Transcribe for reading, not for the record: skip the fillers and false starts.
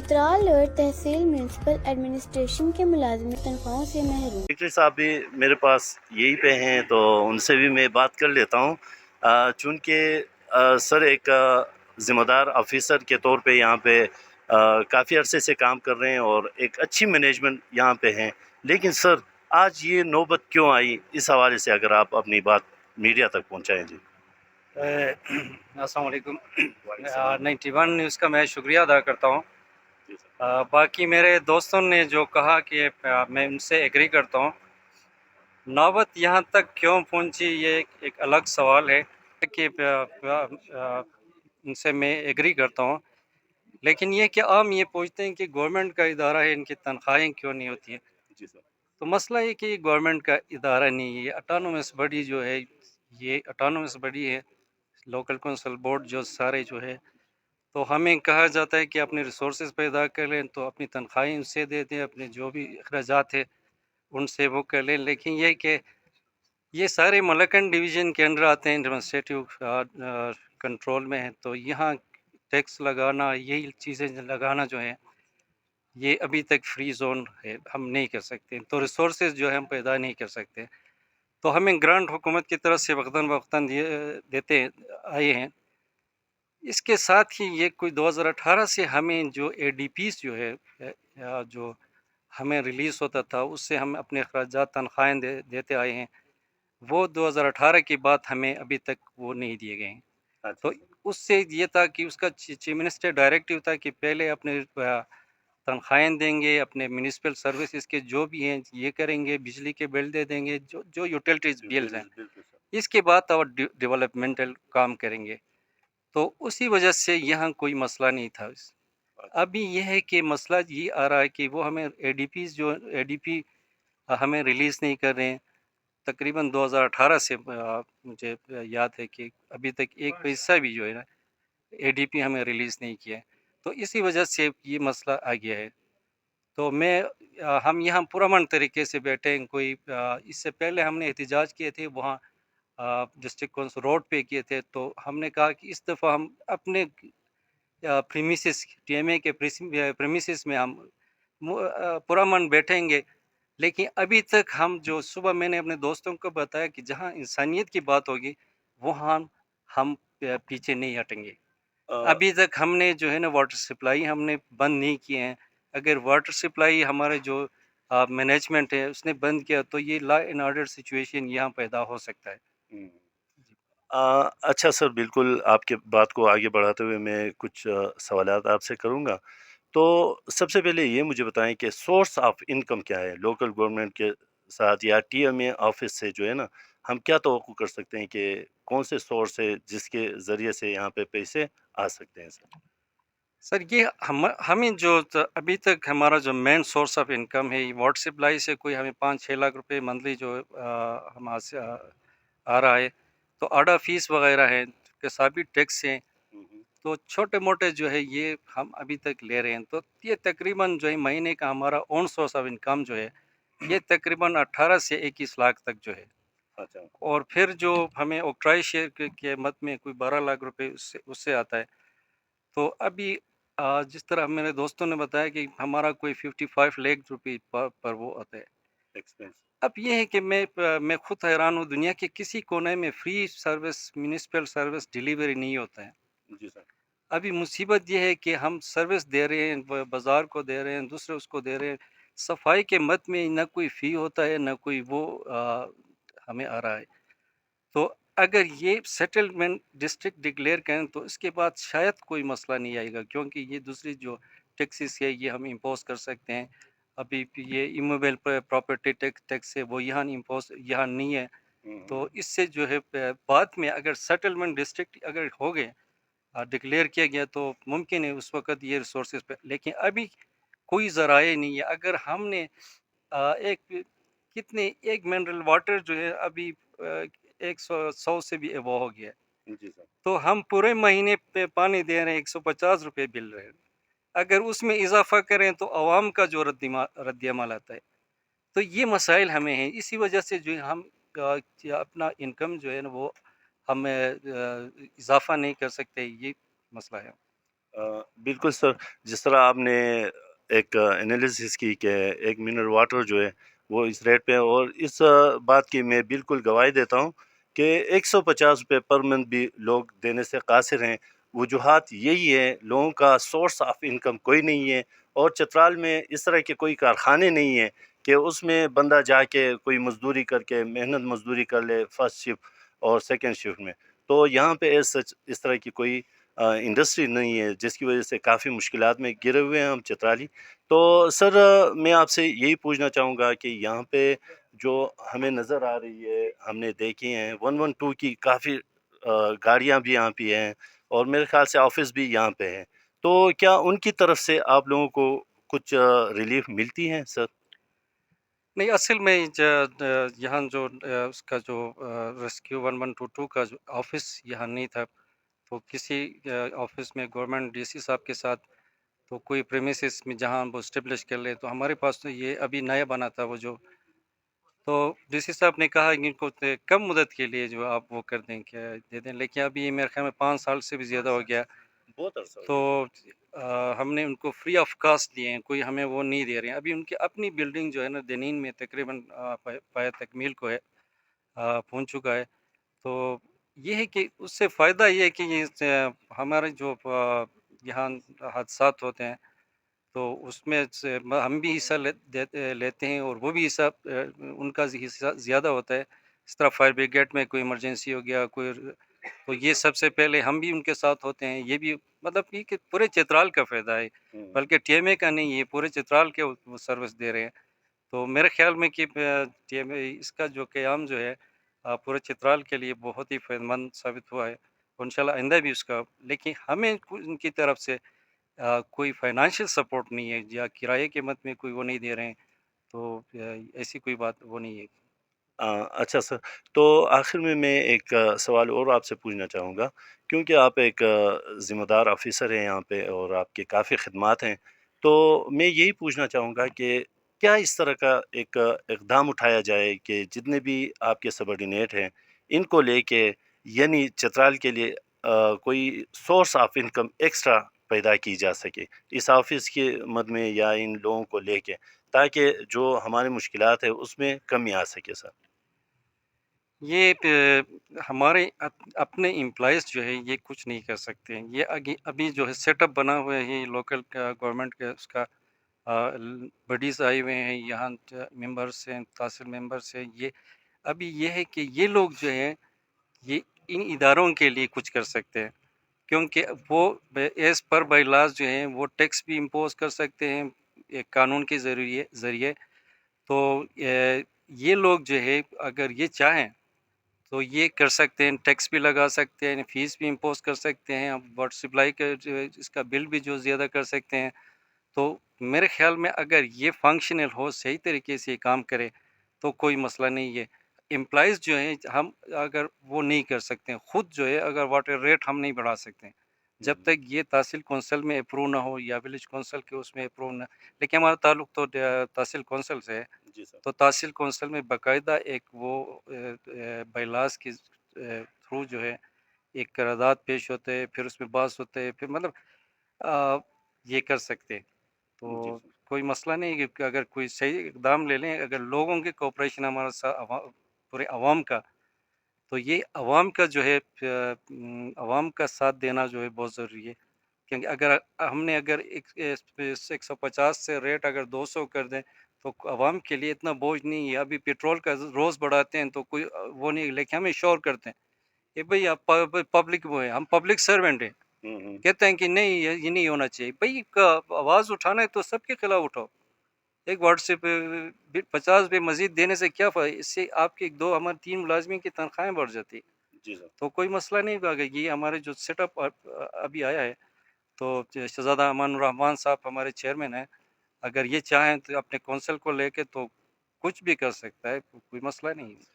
چترال اور تحصیل municipal administration کے ملازمین تنخواہوں سے محروم۔ سیکرٹری صاحب بھی میرے پاس یہی پہ ہیں تو ان سے بھی میں بات کر لیتا ہوں، چونکہ سر ایک ذمہ دار آفیسر کے طور پہ یہاں پہ کافی عرصے سے کام کر رہے ہیں اور ایک اچھی مینجمنٹ یہاں پہ ہیں، لیکن سر آج یہ نوبت کیوں آئی، اس حوالے سے اگر آپ اپنی بات میڈیا تک پہنچائیں جی۔ السلام علیکم۔ 91 نیوز کا میں شکریہ ادا کرتا ہوں۔ باقی میرے دوستوں نے جو کہا کہ میں ان سے ایگری کرتا ہوں۔ نوبت یہاں تک کیوں پہنچی یہ ایک الگ سوال ہے کہ ان سے میں ایگری کرتا ہوں، لیکن یہ کہ عام یہ پوچھتے ہیں کہ گورنمنٹ کا ادارہ ہے، ان کی تنخواہیں کیوں نہیں ہوتی ہیں۔ جی سر۔ تو مسئلہ یہ کہ یہ گورنمنٹ کا ادارہ نہیں ہے، یہ اٹانومس باڈی جو ہے، یہ اٹانومس باڈی ہے، لوکل کونسل بورڈ جو سارے جو ہے، تو ہمیں کہا جاتا ہے کہ اپنے ریسورسز پیدا کر لیں تو اپنی تنخواہیں ان سے دے دیں، اپنے جو بھی اخراجات ہے ان سے وہ کر لیں، لیکن یہ کہ یہ سارے ملکن ڈویژن کے اندر آتے ہیں، ایڈمنسٹریٹو کنٹرول میں ہیں، تو یہاں ٹیکس لگانا، یہی چیزیں لگانا جو ہے یہ ابھی تک فری زون ہے، ہم نہیں کر سکتے، تو ریسورسز جو ہے ہم پیدا نہیں کر سکتے، تو ہمیں گرانٹ حکومت کی طرف سے وقتاً فوقتاً دیتے آئے ہیں۔ اس کے ساتھ ہی یہ کوئی 2018 سے ہمیں جو اے ڈی پیز جو ہے جو ہمیں ریلیز ہوتا تھا، اس سے ہم اپنے اخراجات تنخواہیں دیتے آئے ہیں، وہ 2018 کے بعد ہمیں ابھی تک وہ نہیں دیے گئے ہیں۔ تو اس سے یہ تھا کہ اس کا چیف منسٹر ڈائریکٹیو تھا کہ پہلے اپنے تنخواہیں دیں گے، اپنے میونسپل سروسز کے جو بھی ہیں یہ کریں گے، بجلی کے بل دے دیں گے، جو یوٹیلٹیز بلز ہیں، اس کے بعد اور ڈیولپمنٹل کام کریں گے، تو اسی وجہ سے یہاں کوئی مسئلہ نہیں تھا۔ ابھی یہ ہے کہ مسئلہ یہ آ رہا ہے کہ وہ ہمیں اے ڈی پی ہمیں ریلیز نہیں کر رہے ہیں، تقریباً 2018 سے مجھے یاد ہے کہ ابھی تک ایک پیسہ بھی جو ہے نا اے ڈی پی ہمیں ریلیز نہیں کیا ہے، تو اسی وجہ سے یہ مسئلہ آ گیا ہے۔ تو ہم یہاں پرامن طریقے سے بیٹھے ہیں، کوئی اس سے پہلے ہم نے احتجاج کیے تھے وہاں ڈسٹرکٹ کونسل روڈ پہ کیے تھے، تو ہم نے کہا کہ اس دفعہ ہم اپنے پریمیسز ٹی ایم اے کے پریمیسز میں ہم پرامن بیٹھیں گے، لیکن ابھی تک ہم جو صبح میں نے اپنے دوستوں کو بتایا کہ جہاں انسانیت کی بات ہوگی وہاں ہم پیچھے نہیں ہٹیں گے۔ ابھی تک ہم نے جو ہے نا واٹر سپلائی ہم نے بند نہیں کیے ہیں، اگر واٹر سپلائی ہمارے جو مینجمنٹ ہے اس نے بند کیا تو یہ لا اینڈ آرڈر سچویشن یہاں پیدا ہو سکتا ہے۔ اچھا سر، بالکل آپ کے بات کو آگے بڑھاتے ہوئے میں کچھ سوالات آپ سے کروں گا، تو سب سے پہلے یہ مجھے بتائیں کہ سورس آف انکم کیا ہے لوکل گورنمنٹ کے ساتھ یا ٹی ایم اے آفس سے، جو ہے نا ہم کیا توقع کر سکتے ہیں کہ کون سے سورس ہے جس کے ذریعے سے یہاں پہ پیسے آ سکتے ہیں سر؟ سر یہ ہمیں جو ابھی تک ہمارا جو مین سورس آف انکم ہے واٹر سپلائی سے کوئی ہمیں 5-6 لاکھ روپے منتھلی جو ہمارے سے آ رہا ہے، تو آڈا فیس وغیرہ ہے، کسابی ٹیکس ہیں، تو چھوٹے موٹے جو ہے یہ ہم ابھی تک لے رہے ہیں، تو یہ تقریباً جو ہے مہینے کا ہمارا اون سورس آف انکم جو ہے یہ تقریباً 18 سے 21 لاکھ تک جو ہے، اور پھر جو ہمیں اوکٹرائی شیئر کے مد میں کوئی 12 لاکھ روپے اس سے آتا ہے۔ تو ابھی جس طرح میرے دوستوں نے بتایا کہ ہمارا کوئی 55 لاکھ روپے پر وہ آتا ہے۔ اب یہ ہے کہ میں خود حیران ہوں، دنیا کے کسی کونے میں free service municipal service delivery نہیں ہوتا ہے۔ جی سر۔ ابھی مصیبت یہ ہے کہ ہم سروس دے رہے ہیں، بازار کو دے رہے ہیں، دوسرے اس کو دے رہے ہیں، صفائی کے مد میں نہ کوئی فی ہوتا ہے نہ کوئی وہ ہمیں آ رہا ہے۔ تو اگر یہ سیٹلمنٹ ڈسٹرکٹ ڈکلیئر کریں تو اس کے بعد شاید کوئی مسئلہ نہیں آئے گا، کیونکہ یہ دوسری جو ٹیکسز ہے یہ ہم امپوز کر سکتے ہیں۔ ابھی یہ ایمویبل پراپرٹی ٹیکس ہے وہ یہاں یہاں نہیں ہے، تو اس سے جو ہے بعد میں اگر سیٹلمنٹ ڈسٹرکٹ اگر ہو گئے ڈکلیئر کیا گیا تو ممکن ہے اس وقت یہ ریسورسز پہ، لیکن ابھی کوئی ذرائع نہیں ہے۔ اگر ہم نے ایک منرل واٹر جو ہے ابھی 100 سے بھی ایبو ہو گیا ہے، تو ہم پورے مہینے پہ پانی دے رہے ہیں 150 روپے بل رہے ہیں، اگر اس میں اضافہ کریں تو عوام کا جو رد عمل آتا ہے، تو یہ مسائل ہمیں ہیں، اسی وجہ سے جو ہم اپنا انکم جو ہے نا وہ ہم اضافہ نہیں کر سکتے، یہ مسئلہ ہے۔ बिल्कुल सर, जिस तरह आपने एक एनालिसिस की कि 1 मिनरल वाटर जो है वो इस रेट पे है, और इस बात की मैं बिल्कुल गवाही देता हूँ कि 150 रुपये पर मंथ भी लोग देने से कासिर हैं। वजूहात यही है, लोगों का सोर्स ऑफ इनकम कोई नहीं है, और चतराल में इस तरह के कोई कारखाने नहीं हैं कि उसमें बंदा जाके कोई मजदूरी करके मेहनत मजदूरी कर ले फर्स्ट शिफ्ट और सेकंड शिफ्ट में। तो यहाँ पे एज सच इस तरह की कोई इंडस्ट्री नहीं है, जिसकी वजह से काफ़ी मुश्किलात में गिरे हुए हैं हम चतराली। तो सर मैं आपसे यही पूछना चाहूँगा कि यहाँ पे जो हमें नज़र आ रही है, हमने देखी हैं 112 की काफ़ी गाड़ियाँ भी यहाँ पे हैं, और मेरे ख्याल से ऑफिस भी यहाँ पे है। तो क्या उनकी तरफ से आप लोगों को कुछ रिलीफ मिलती है सर? नहीं, असल में यहाँ जो उसका जो रेस्क्यू 1122 का जो ऑफिस यहाँ नहीं था, तो किसी ऑफिस में गवर्नमेंट डीसी साहब के साथ तो कोई प्रेमिसेस में जहाँ वो स्टेब्लिश कर ले, तो हमारे पास तो ये अभी नया बना था वो जो, तो डीसी साहब ने कहा कि इनको तो कम मुदत के लिए जो आप वो कर दें, क्या दे दें, लेकिन अभी ये मेरे ख्याल में 5 साल से भी ज़्यादा हो गया। बहुत अरसा हो तो गया। हमने उनको फ्री ऑफ कास्ट दिए हैं, कोई हमें वो नहीं दे रहे हैं। अभी उनकी अपनी बिल्डिंग जो है ना दनीन में तकरीबन पाया तकमील को है, पहुंच चुका है। तो ये है कि उससे फ़ायदा ये है कि ये हमारे जो यहाँ हादसात होते हैं, तो उसमें से हम भी हिस्सा लेते हैं, और वो भी हिस्सा उनका हिस्सा ज़्यादा होता है। इस तरह फायर ब्रिगेड में कोई इमरजेंसी हो गया, कोई, तो ये सबसे पहले हम भी उनके साथ होते हैं। ये भी मतलब कि पूरे चित्राल का फ़ायदा है, बल्कि टीएमए का नहीं, ये पूरे चित्राल के वो सर्विस दे रहे हैं। तो मेरे ख्याल में कि टीएमए इसका जो क़याम जो है पूरे चित्राल के लिए बहुत ही फ़ायदेमंद साबित हुआ है, और इंशाल्लाह आइंदा भी उसका, लेकिन हमें उनकी तरफ से कोई फाइनेंशियल सपोर्ट नहीं है, या किराए के मद में कोई वो नहीं दे रहे हैं, तो ऐसी कोई बात वो नहीं है। अच्छा सर, तो आखिर में मैं एक सवाल और आपसे पूछना चाहूँगा, क्योंकि आप एक ज़िम्मेदार ऑफ़िसर हैं यहाँ पे और आपकी काफ़ी ख़िदमत हैं, तो मैं यही पूछना चाहूँगा कि क्या इस तरह का एक इक़दाम उठाया जाए कि जितने भी आपके सबॉर्डिनेट हैं, इनको लेके यानी चतराल के लिए कोई सोर्स ऑफ इनकम एक्स्ट्रा पैदा की जा सके, इस ऑफ़िस के मद में या इन लोगों को लेके, ताकि जो हमारी मुश्किलात है उसमें कमी आ सके सर? ये हमारे अपने एम्प्लॉइज़ जो है ये कुछ नहीं कर सकते हैं। ये अभी जो है सेटअप बना हुआ है, ये लोकल का गवर्नमेंट का उसका बडीज़ आए हुए हैं यहाँ, मेंबर्स हैं, तहसील मेंबर्स हैं। ये अभी ये है कि ये लोग जो हैं ये इन इदारों के लिए कुछ कर सकते हैं, क्योंकि वो एज़ पर बाय लॉज़ जो हैं वो टैक्स भी इम्पोज़ कर सकते हैं एक कानून के ज़रिए। तो ये लोग जो है अगर ये चाहें तो ये कर सकते हैं, टैक्स भी लगा सकते हैं, फ़ीस भी इम्पोज़ कर सकते हैं, वाटर सप्लाई का जो है इसका बिल भी जो ज़्यादा कर सकते हैं। तो मेरे ख़्याल में अगर ये फ़ंक्शनल हो, सही तरीके से काम करे, तो कोई मसला नहीं है। एम्प्लॉइज़ जो हैं हम अगर वो नहीं कर सकते हैं, खुद जो है अगर वाटर रेट हम नहीं बढ़ा सकते हैं, जब तक ये तहसील कौंसल में अप्रूव ना हो या विलेज कौंसल के उसमें अप्रूव ना, लेकिन हमारा ताल्लुक तो तहसील कौंसल से है। जी सर। तो तहसील कौंसल में बाकायदा एक वो बायलाज़ के थ्रू जो है एक करारदाद पेश होते हैं, फिर उसमें बहस होते हैं, फिर मतलब अ, ये कर सकते हैं। जी तो सर। कोई मसला नहीं है कि अगर कोई सही इकदाम ले लें, अगर लोगों की कोऑपरेशन हमारे साथ पूरे अवाम का, तो ये अवाम का जो है अवाम का साथ देना जो है बहुत ज़रूरी है। क्योंकि अगर हमने अगर 150 से रेट अगर 200 कर दें, तो अवाम के लिए इतना बोझ नहीं है। अभी पेट्रोल का रोज़ बढ़ाते हैं तो कोई वो नहीं, लेकिन हम इंश्योर करते हैं कि भई आप पब्लिक वो है, हम पब्लिक सर्वेंट हैं। हुँ, हुँ। कहते हैं कि नहीं ये नहीं होना चाहिए। भई क आवाज़ उठाना है तो सबके खिलाफ उठाओ। एक व्हाट्सएप पे 50 पे मज़ीद देने से क्या फ़ायदा? इससे आपके 2 हमारे 3 मुलाज़मीन की तनख्वाहें बढ़ जाती। जी सर। तो कोई मसला नहीं होगा, अगर ये हमारे जो सेटअप अभी आया है, तो शहज़ादा अमानुर रहमान साहब हमारे चेयरमैन हैं। अगर ये चाहें तो अपने कौंसल को लेके तो कुछ भी कर सकता है, कोई मसला नहीं है।